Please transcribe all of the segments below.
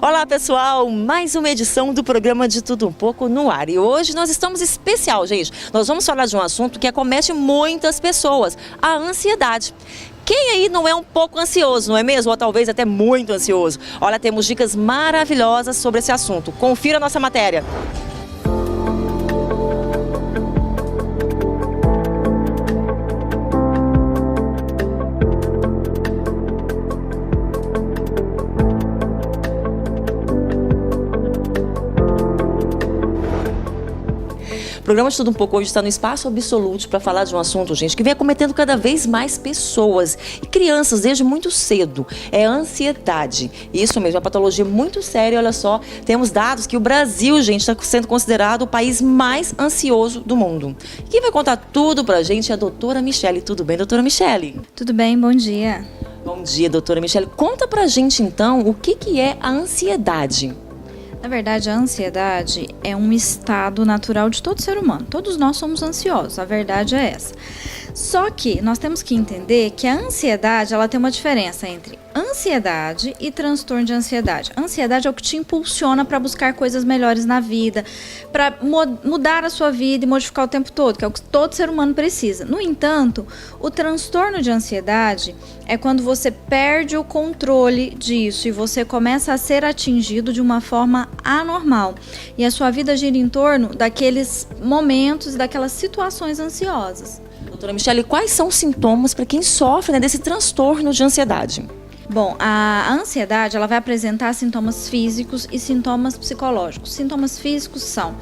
Olá pessoal, mais uma edição do programa De Tudo Um Pouco no ar. E hoje nós estamos especial, gente. Nós vamos falar de um assunto que acomete muitas pessoas, a ansiedade. Quem aí não é um pouco ansioso, não é mesmo? Ou talvez até muito ansioso? Olha, temos dicas maravilhosas sobre esse assunto. Confira a nossa matéria. O programa de Tudo Um Pouco hoje está no Espaço Absolute para falar de um assunto, gente, que vem acometendo cada vez mais pessoas e crianças desde muito cedo. É a ansiedade. Isso mesmo, é uma patologia muito séria. Olha só, temos dados que o Brasil, gente, está sendo considerado o país mais ansioso do mundo. Quem vai contar tudo para a gente é a doutora Michele. Tudo bem, doutora Michele? Tudo bem, bom dia. Bom dia, doutora Michele. Conta para a gente, então, o que é a ansiedade. Na verdade, a ansiedade é um estado natural de todo ser humano. Todos nós somos ansiosos, a verdade é essa. Só que nós temos que entender que a ansiedade, ela tem uma diferença entre ansiedade e transtorno de ansiedade. A ansiedade é o que te impulsiona para buscar coisas melhores na vida, para mudar a sua vida e modificar o tempo todo, que é o que todo ser humano precisa. No entanto, o transtorno de ansiedade é quando você perde o controle disso e você começa a ser atingido de uma forma anormal. E a sua vida gira em torno daqueles momentos e daquelas situações ansiosas. Doutora Michele, quais são os sintomas para quem sofre desse transtorno de ansiedade? Bom, a ansiedade ela vai apresentar sintomas físicos e sintomas psicológicos. Sintomas físicos são: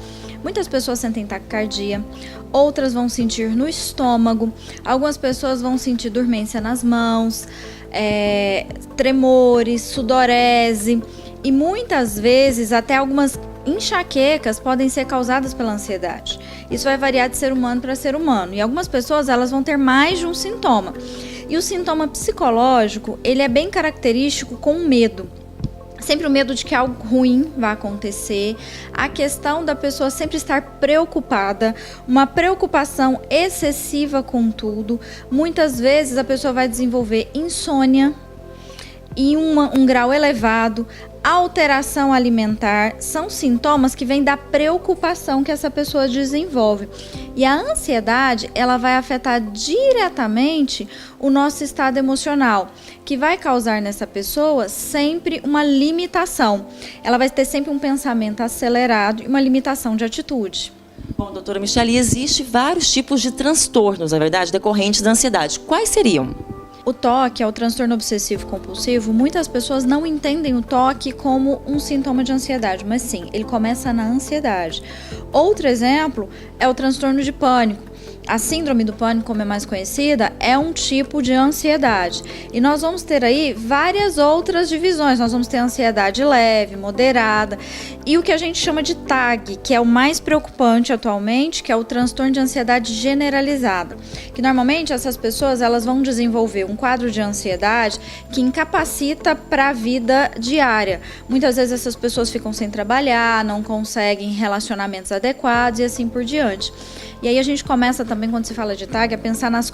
muitas pessoas sentem taquicardia, outras vão sentir no estômago, algumas pessoas vão sentir dormência nas mãos, tremores, sudorese e muitas vezes até algumas enxaquecas podem ser causadas pela ansiedade. Isso vai variar de ser humano para ser humano. E algumas pessoas elas vão ter mais de um sintoma. E o sintoma psicológico, ele é bem característico com o medo. Sempre o medo de que algo ruim vai acontecer, a questão da pessoa sempre estar preocupada, uma preocupação excessiva com tudo. Muitas vezes a pessoa vai desenvolver insônia em um grau elevado, alteração alimentar, são sintomas que vêm da preocupação que essa pessoa desenvolve. E a ansiedade, ela vai afetar diretamente o nosso estado emocional, que vai causar nessa pessoa sempre uma limitação. Ela vai ter sempre um pensamento acelerado e uma limitação de atitude. Bom, doutora Michele, existem vários tipos de transtornos, na verdade, decorrentes da ansiedade. Quais seriam? O TOC é o transtorno obsessivo compulsivo. Muitas pessoas não entendem o TOC como um sintoma de ansiedade, mas sim, ele começa na ansiedade. Outro exemplo é o transtorno de pânico. A síndrome do pânico, como é mais conhecida, é um tipo de ansiedade. E nós vamos ter aí várias outras divisões. Nós vamos ter ansiedade leve, moderada e o que a gente chama de TAG, que é o mais preocupante atualmente, que é o transtorno de ansiedade generalizada. Que normalmente essas pessoas elas vão desenvolver um quadro de ansiedade que incapacita para a vida diária. Muitas vezes essas pessoas ficam sem trabalhar, não conseguem relacionamentos adequados e assim por diante. E aí a gente começa também, quando se fala de TAG, a pensar nas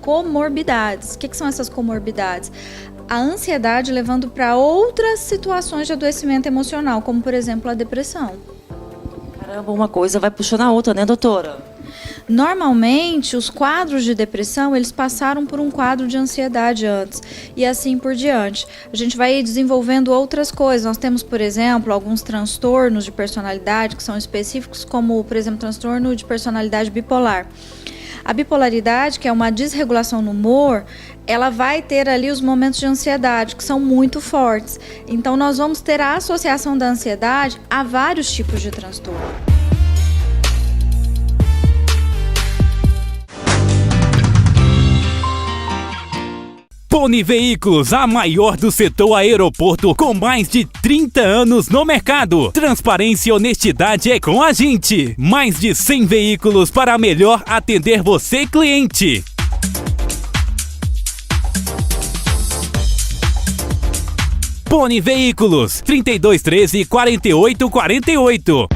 comorbidades. O que são essas comorbidades? A ansiedade levando para outras situações de adoecimento emocional, como por exemplo a depressão. Caramba, uma coisa vai puxando a outra, né, doutora? Normalmente, os quadros de depressão, eles passaram por um quadro de ansiedade antes e assim por diante. A gente vai desenvolvendo outras coisas. Nós temos, por exemplo, alguns transtornos de personalidade que são específicos, como, por exemplo, transtorno de personalidade bipolar. A bipolaridade, que é uma desregulação no humor, ela vai ter ali os momentos de ansiedade, que são muito fortes. Então, nós vamos ter a associação da ansiedade a vários tipos de transtorno. Pony Veículos, a maior do setor aeroporto, com mais de 30 anos no mercado. Transparência e honestidade é com a gente. Mais de 100 veículos para melhor atender você, cliente. Pony Veículos, 3213 4848.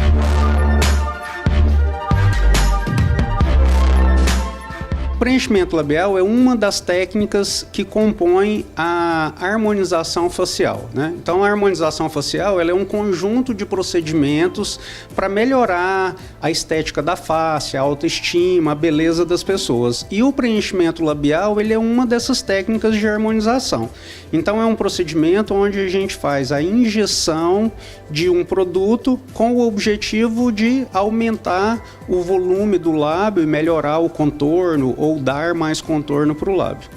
preenchimento labial é uma das técnicas que compõem a harmonização facial, né? Então, a harmonização facial ela é um conjunto de procedimentos para melhorar a estética da face, a autoestima, a beleza das pessoas. E o preenchimento labial ele é uma dessas técnicas de harmonização. Então, é um procedimento onde a gente faz a injeção de um produto com o objetivo de aumentar o volume do lábio e melhorar o contorno ou dar mais contorno para o lábio.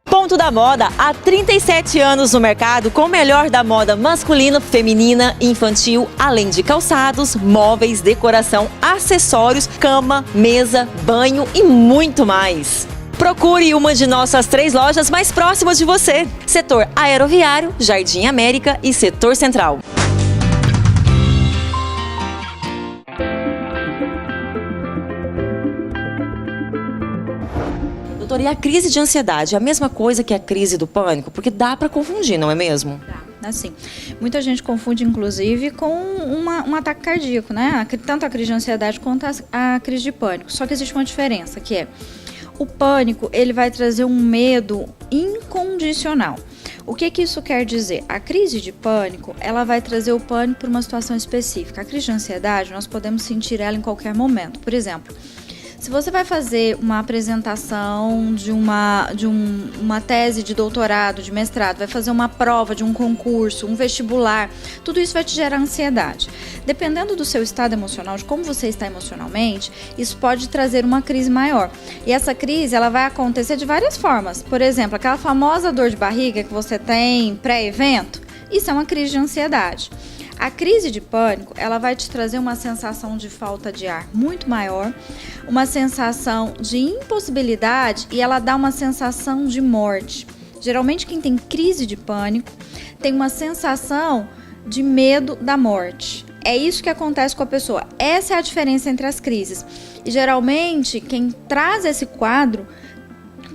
Ponto da Moda, há 37 anos no mercado com o melhor da moda masculina, feminina e infantil, além de calçados, móveis, decoração, acessórios, cama, mesa, banho e muito mais. Procure uma de nossas 3 lojas mais próximas de você. Setor Aeroviário, Jardim América e Setor Central. Doutora, e a crise de ansiedade é a mesma coisa que a crise do pânico? Porque dá para confundir, não é mesmo? Dá, assim. Muita gente confunde, inclusive, com um ataque cardíaco, né? Tanto a crise de ansiedade quanto a crise de pânico. Só que existe uma diferença, que é o pânico, ele vai trazer um medo incondicional. O que isso quer dizer? A crise de pânico, ela vai trazer o pânico para uma situação específica. A crise de ansiedade, nós podemos sentir ela em qualquer momento. Por exemplo, se você vai fazer uma apresentação de uma tese de doutorado, de mestrado, vai fazer uma prova de um concurso, um vestibular, tudo isso vai te gerar ansiedade. Dependendo do seu estado emocional, de como você está emocionalmente, isso pode trazer uma crise maior. E essa crise, ela vai acontecer de várias formas. Por exemplo, aquela famosa dor de barriga que você tem pré-evento, isso é uma crise de ansiedade. A crise de pânico, ela vai te trazer uma sensação de falta de ar muito maior, uma sensação de impossibilidade e ela dá uma sensação de morte. Geralmente quem tem crise de pânico tem uma sensação de medo da morte. É isso que acontece com a pessoa. Essa é a diferença entre as crises. E geralmente quem traz esse quadro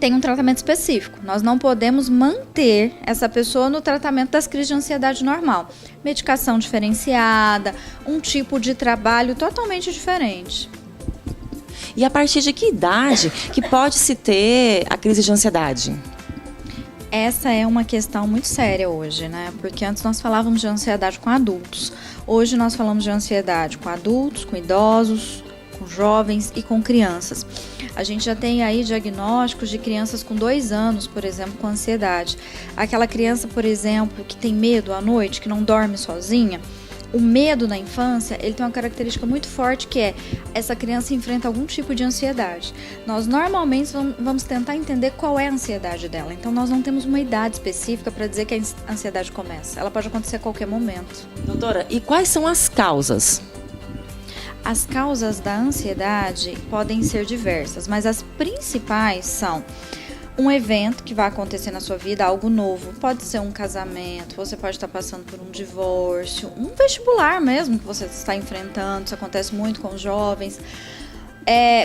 tem um tratamento específico. Nós não podemos manter essa pessoa no tratamento das crises de ansiedade normal. Medicação diferenciada, um tipo de trabalho totalmente diferente. E a partir de que idade que pode-se ter a crise de ansiedade? Essa é uma questão muito séria hoje, né? Porque antes nós falávamos de ansiedade com adultos. Hoje nós falamos de ansiedade com adultos, com idosos, com jovens e com crianças. A gente já tem aí diagnósticos de crianças com 2 anos, por exemplo, com ansiedade. Aquela criança, por exemplo, que tem medo à noite, que não dorme sozinha, o medo na infância, ele tem uma característica muito forte que é essa criança enfrenta algum tipo de ansiedade. Nós normalmente vamos tentar entender qual é a ansiedade dela. Então nós não temos uma idade específica para dizer que a ansiedade começa. Ela pode acontecer a qualquer momento. Doutora, e quais são as causas? As causas da ansiedade podem ser diversas, mas as principais são um evento que vai acontecer na sua vida, algo novo. Pode ser um casamento, você pode estar passando por um divórcio, um vestibular mesmo que você está enfrentando, isso acontece muito com os jovens.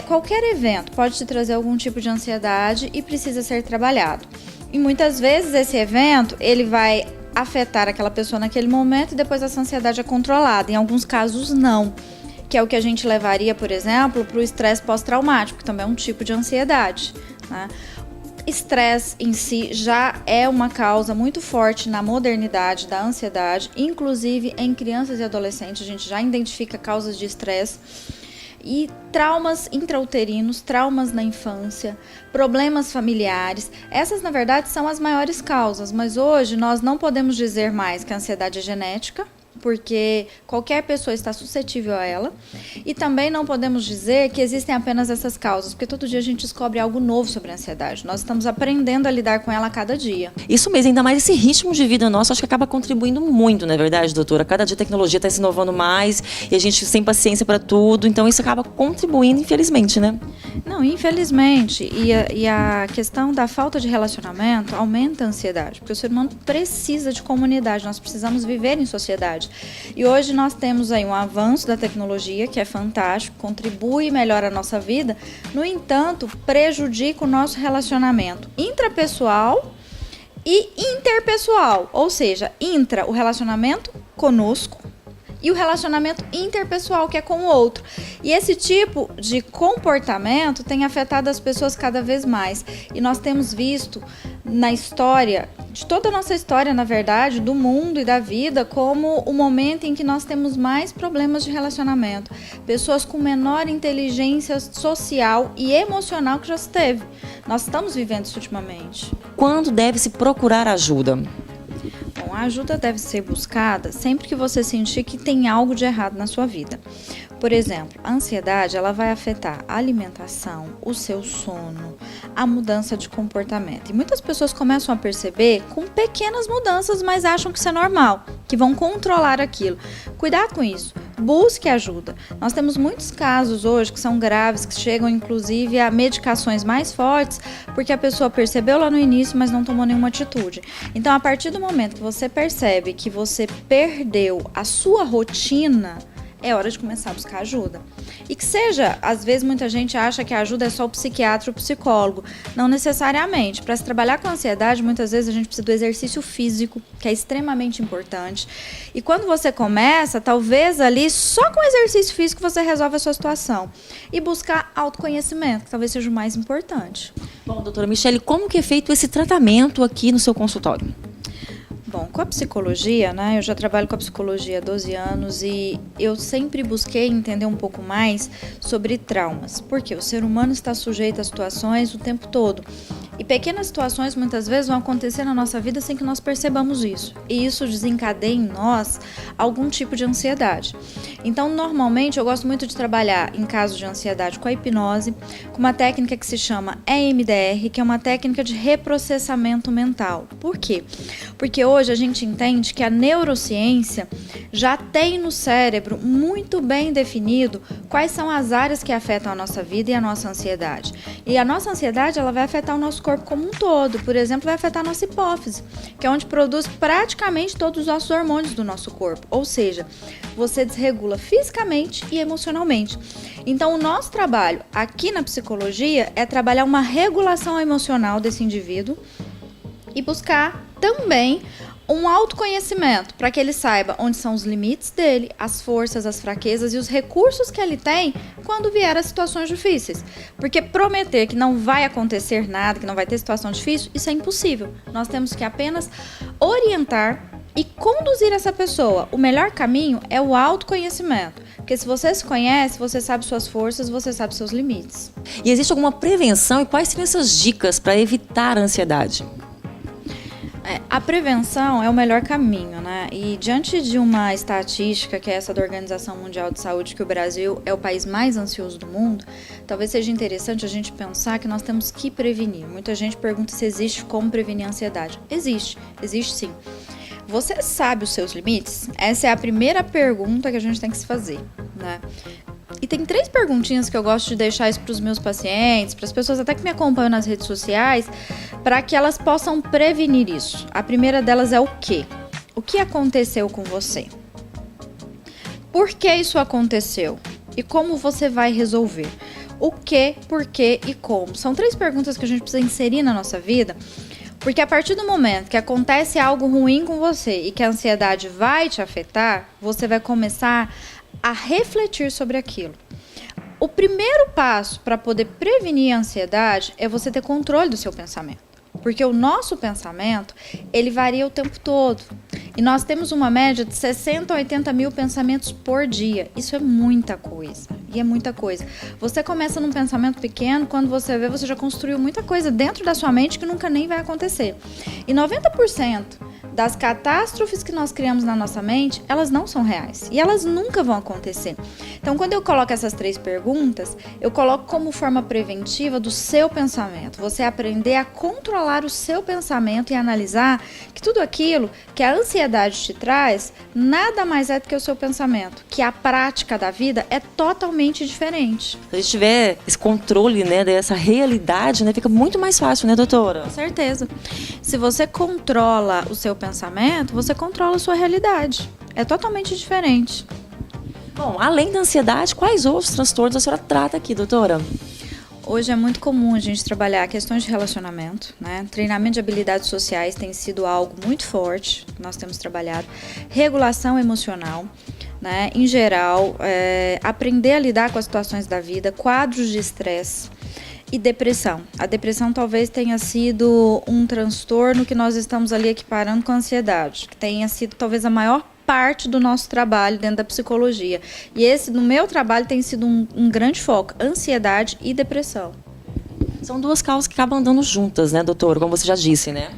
Qualquer evento pode te trazer algum tipo de ansiedade e precisa ser trabalhado. E muitas vezes esse evento, ele vai afetar aquela pessoa naquele momento e depois essa ansiedade é controlada. Em alguns casos, não. Que é o que a gente levaria, por exemplo, para o estresse pós-traumático, que também é um tipo de ansiedade, né? Estresse em si já é uma causa muito forte na modernidade da ansiedade, inclusive em crianças e adolescentes, a gente já identifica causas de estresse. E traumas intrauterinos, traumas na infância, problemas familiares, essas na verdade são as maiores causas, mas hoje nós não podemos dizer mais que a ansiedade é genética, porque qualquer pessoa está suscetível a ela. E também não podemos dizer que existem apenas essas causas, porque todo dia a gente descobre algo novo sobre a ansiedade. Nós estamos aprendendo a lidar com ela a cada dia. Isso mesmo, ainda mais esse ritmo de vida nosso, acho que acaba contribuindo muito, não é verdade, doutora? Cada dia a tecnologia está se inovando mais e a gente sem paciência para tudo, então isso acaba contribuindo, infelizmente, né? Não, infelizmente. E a questão da falta de relacionamento aumenta a ansiedade, porque o ser humano precisa de comunidade, nós precisamos viver em sociedade. E hoje nós temos aí um avanço da tecnologia que é fantástico, contribui e melhora a nossa vida, no entanto, prejudica o nosso relacionamento intrapessoal e interpessoal, ou seja, o relacionamento conosco e o relacionamento interpessoal, que é com o outro. E esse tipo de comportamento tem afetado as pessoas cada vez mais. E nós temos visto na história, de toda a nossa história, na verdade, do mundo e da vida, como o momento em que nós temos mais problemas de relacionamento. Pessoas com menor inteligência social e emocional que já se teve. Nós estamos vivendo isso ultimamente. Quando deve-se procurar ajuda? Bom, a ajuda deve ser buscada sempre que você sentir que tem algo de errado na sua vida. Por exemplo, a ansiedade ela vai afetar a alimentação, o seu sono, a mudança de comportamento. E muitas pessoas começam a perceber com pequenas mudanças, mas acham que isso é normal, que vão controlar aquilo. Cuidado com isso. Busque ajuda. Nós temos muitos casos hoje que são graves, que chegam inclusive a medicações mais fortes, porque a pessoa percebeu lá no início, mas não tomou nenhuma atitude. Então, a partir do momento que você percebe que você perdeu a sua rotina, é hora de começar a buscar ajuda. E que seja, às vezes muita gente acha que a ajuda é só o psiquiatra ou o psicólogo. Não necessariamente. Para se trabalhar com a ansiedade, muitas vezes a gente precisa do exercício físico, que é extremamente importante. E quando você começa, talvez ali, só com o exercício físico você resolve a sua situação. E buscar autoconhecimento, que talvez seja o mais importante. Bom, doutora Michele, como que é feito esse tratamento aqui no seu consultório? Bom, com a psicologia, né, eu já trabalho com a psicologia há 12 anos e eu sempre busquei entender um pouco mais sobre traumas, porque o ser humano está sujeito a situações o tempo todo. E pequenas situações muitas vezes vão acontecer na nossa vida sem que nós percebamos isso. E isso desencadeia em nós algum tipo de ansiedade. Então, normalmente, eu gosto muito de trabalhar em casos de ansiedade com a hipnose, com uma técnica que se chama EMDR, que é uma técnica de reprocessamento mental. Por quê? Porque hoje a gente entende que a neurociência já tem no cérebro muito bem definido quais são as áreas que afetam a nossa vida e a nossa ansiedade. E a nossa ansiedade, ela vai afetar o nosso corpo como um todo. Por exemplo, vai afetar a nossa hipófise, que é onde produz praticamente todos os nossos hormônios do nosso corpo. Ou seja, você desregula fisicamente e emocionalmente. Então, o nosso trabalho aqui na psicologia é trabalhar uma regulação emocional desse indivíduo e buscar também um autoconhecimento, para que ele saiba onde são os limites dele, as forças, as fraquezas e os recursos que ele tem quando vier as situações difíceis. Porque prometer que não vai acontecer nada, que não vai ter situação difícil, isso é impossível. Nós temos que apenas orientar e conduzir essa pessoa. O melhor caminho é o autoconhecimento. Porque se você se conhece, você sabe suas forças, você sabe seus limites. E existe alguma prevenção e quais seriam essas dicas para evitar a ansiedade? A prevenção é o melhor caminho, né? E diante de uma estatística, que é essa da Organização Mundial de Saúde, que o Brasil é o país mais ansioso do mundo, talvez seja interessante a gente pensar que nós temos que prevenir. Muita gente pergunta se existe como prevenir a ansiedade. Existe sim. Você sabe os seus limites? Essa é a primeira pergunta que a gente tem que se fazer, né? E tem 3 perguntinhas que eu gosto de deixar isso para os meus pacientes, para as pessoas até que me acompanham nas redes sociais, para que elas possam prevenir isso. A primeira delas é o quê? O que aconteceu com você? Por que isso aconteceu? E como você vai resolver? O que, por quê e como? São 3 perguntas que a gente precisa inserir na nossa vida, porque a partir do momento que acontece algo ruim com você e que a ansiedade vai te afetar, você vai começar a refletir sobre aquilo. O primeiro passo para poder prevenir a ansiedade é você ter controle do seu pensamento. Porque o nosso pensamento, ele varia o tempo todo. E nós temos uma média de 60 a 80 mil pensamentos por dia. Isso é muita coisa. E é muita coisa. Você começa num pensamento pequeno, quando você vê, você já construiu muita coisa dentro da sua mente que nunca nem vai acontecer. E 90% das catástrofes que nós criamos na nossa mente, elas não são reais. E elas nunca vão acontecer. Então, quando eu coloco essas 3 perguntas, eu coloco como forma preventiva do seu pensamento. Você aprender a controlar o seu pensamento e analisar que tudo aquilo que a ansiedade te traz, nada mais é do que o seu pensamento. Que a prática da vida é totalmente diferente. Se a gente tiver esse controle, né, dessa realidade, né, fica muito mais fácil, né, doutora? Com certeza. Se você controla o seu pensamento, você controla a sua realidade. É totalmente diferente. Bom, além da ansiedade, quais outros transtornos a senhora trata aqui, doutora? Hoje é muito comum a gente trabalhar questões de relacionamento, né? Treinamento de habilidades sociais tem sido algo muito forte que nós temos trabalhado. Regulação emocional, né? Em geral, aprender a lidar com as situações da vida, quadros de estresse e depressão. A depressão talvez tenha sido um transtorno que nós estamos ali equiparando com a ansiedade, que tenha sido talvez a maior parte do nosso trabalho dentro da psicologia. E esse, no meu trabalho, tem sido um grande foco, ansiedade e depressão. São duas causas que acabam andando juntas, né, doutora? Como você já disse, né?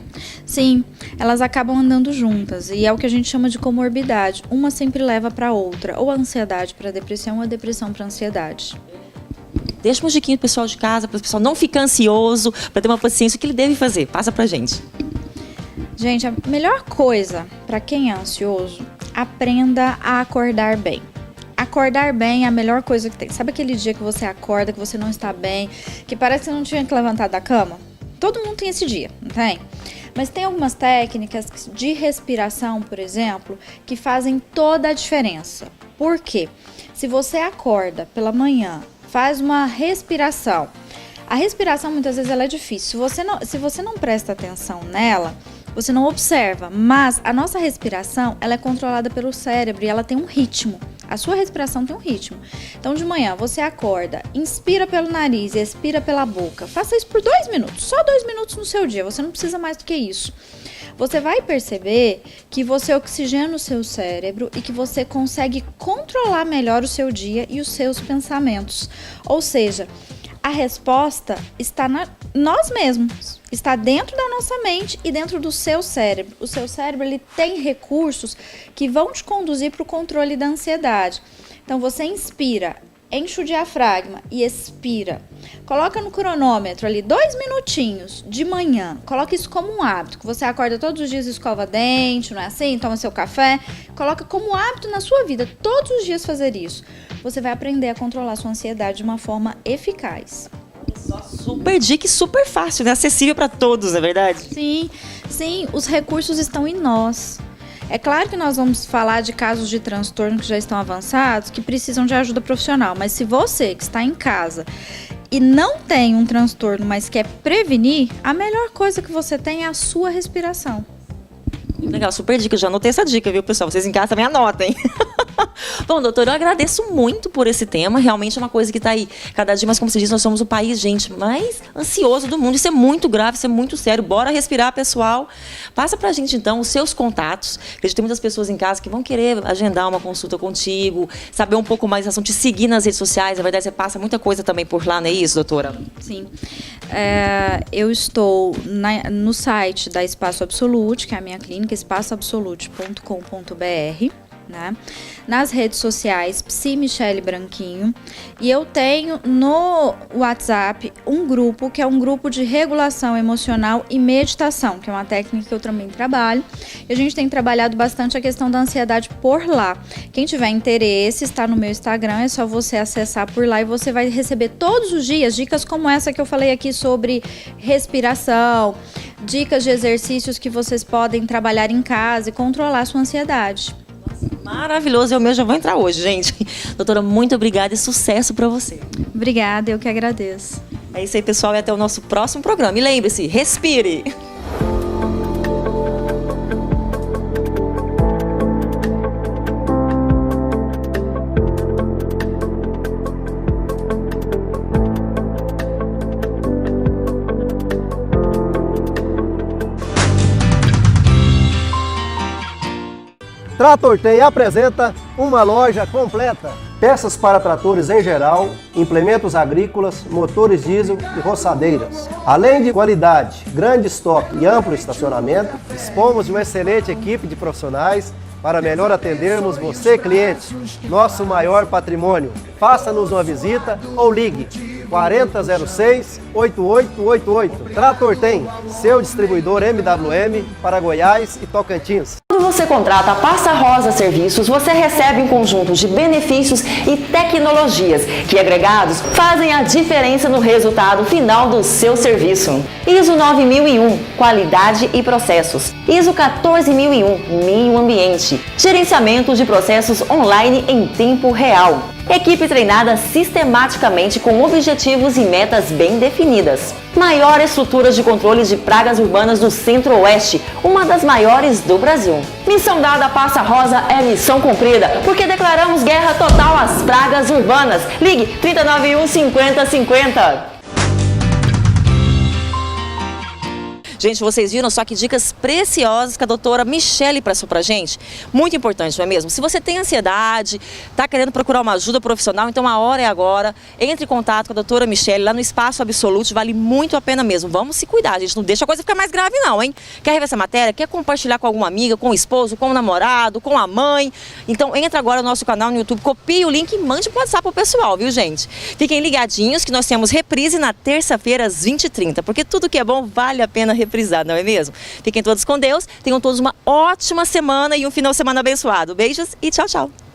Sim, elas acabam andando juntas e é o que a gente chama de comorbidade. Uma sempre leva para a outra, ou a ansiedade para a depressão, ou a depressão para a ansiedade. Deixa um diquinho pro pessoal de casa, para o pessoal não ficar ansioso, para ter uma paciência. O que ele deve fazer? Passa pra gente. Gente, a melhor coisa para quem é ansioso, aprenda a acordar bem. Acordar bem é a melhor coisa que tem. Sabe aquele dia que você acorda, que você não está bem, que parece que você não tinha que levantar da cama? Todo mundo tem esse dia, não tem? Mas tem algumas técnicas de respiração, por exemplo, que fazem toda a diferença. Por quê? Se você acorda pela manhã, faz uma respiração. A respiração, muitas vezes, ela é difícil. Se você não presta atenção nela, você não observa. Mas a nossa respiração, ela é controlada pelo cérebro e ela tem um ritmo. A sua respiração tem um ritmo. Então, de manhã, você acorda, inspira pelo nariz e expira pela boca. Faça isso por 2 minutos. Só 2 minutos no seu dia. Você não precisa mais do que isso. Você vai perceber que você oxigena o seu cérebro e que você consegue controlar melhor o seu dia e os seus pensamentos. Ou seja, a resposta está nós mesmos, está dentro da nossa mente e dentro do seu cérebro. O seu cérebro, ele tem recursos que vão te conduzir para o controle da ansiedade. Então você inspira, enche o diafragma e expira. Coloca no cronômetro ali 2 minutinhos de manhã. Coloca isso como um hábito, que você acorda todos os dias e escova dente, não é assim? Toma seu café. Coloca como hábito na sua vida, todos os dias fazer isso. Você vai aprender a controlar a sua ansiedade de uma forma eficaz. Super dica e super fácil, né? Acessível para todos, não é verdade? Sim, os recursos estão em nós. É claro que nós vamos falar de casos de transtorno que já estão avançados, que precisam de ajuda profissional, mas se você que está em casa e não tem um transtorno, mas quer prevenir, a melhor coisa que você tem é a sua respiração. Legal, super dica. Já anotei essa dica, viu, pessoal? Vocês em casa também anotem. Bom, doutora, eu agradeço muito por esse tema. Realmente é uma coisa que está aí cada dia mais, como você diz, nós somos o país, gente, mais ansioso do mundo. Isso é muito grave, isso é muito sério. Bora respirar, pessoal. Passa pra gente, então, os seus contatos. Acredito que tem muitas pessoas em casa que vão querer agendar uma consulta contigo, saber um pouco mais, te seguir nas redes sociais. Na verdade, você passa muita coisa também por lá, não é isso, doutora? Sim. Eu estou no site da Espaço Absolute, que é a minha clínica, espaçoabsolute.com.br. Né? Nas redes sociais, Psi Michele Branquinho, e eu tenho no WhatsApp um grupo que é um grupo de regulação emocional e meditação, que é uma técnica que eu também trabalho, e a gente tem trabalhado bastante a questão da ansiedade por lá. Quem tiver interesse, está no meu Instagram, é só você acessar por lá e você vai receber todos os dias dicas como essa que eu falei aqui sobre respiração, dicas de exercícios que vocês podem trabalhar em casa e controlar a sua ansiedade. Maravilhoso, eu mesmo já vou entrar hoje, gente. Doutora, muito obrigada e sucesso para você. Obrigada, eu que agradeço. É isso aí, pessoal, e até o nosso próximo programa. E lembre-se, respire! Tratortei apresenta uma loja completa. Peças para tratores em geral, implementos agrícolas, motores diesel e roçadeiras. Além de qualidade, grande estoque e amplo estacionamento, dispomos de uma excelente equipe de profissionais para melhor atendermos você, cliente, nosso maior patrimônio. Faça-nos uma visita ou ligue 4006-8888. Tratortem, seu distribuidor MWM para Goiás e Tocantins. Quando você contrata a Passa Rosa Serviços, você recebe um conjunto de benefícios e tecnologias que, agregados, fazem a diferença no resultado final do seu serviço. ISO 9001, qualidade e processos. ISO 14001, meio ambiente. Gerenciamento de processos online em tempo real. Equipe treinada sistematicamente com objetivos e metas bem definidas. Maior estrutura de controle de pragas urbanas do Centro-Oeste, uma das maiores do Brasil. Missão dada à Passa Rosa é missão cumprida, porque declaramos guerra total às pragas urbanas. Ligue 3091 5050. Gente, vocês viram só que dicas preciosas que a doutora Michele passou pra gente? Muito importante, não é mesmo? Se você tem ansiedade, tá querendo procurar uma ajuda profissional, então a hora é agora. Entre em contato com a doutora Michele lá no Espaço Absolute, vale muito a pena mesmo. Vamos se cuidar, gente, não deixa a coisa ficar mais grave não, hein? Quer rever essa matéria? Quer compartilhar com alguma amiga, com o esposo, com o namorado, com a mãe? Então entra agora no nosso canal no YouTube, copie o link e mande pro WhatsApp pro pessoal, viu, gente? Fiquem ligadinhos que nós temos reprise na terça-feira às 20h30, porque tudo que é bom vale a pena reprisar, não é mesmo? Fiquem todos com Deus, tenham todos uma ótima semana e um final de semana abençoado. Beijos e tchau, tchau!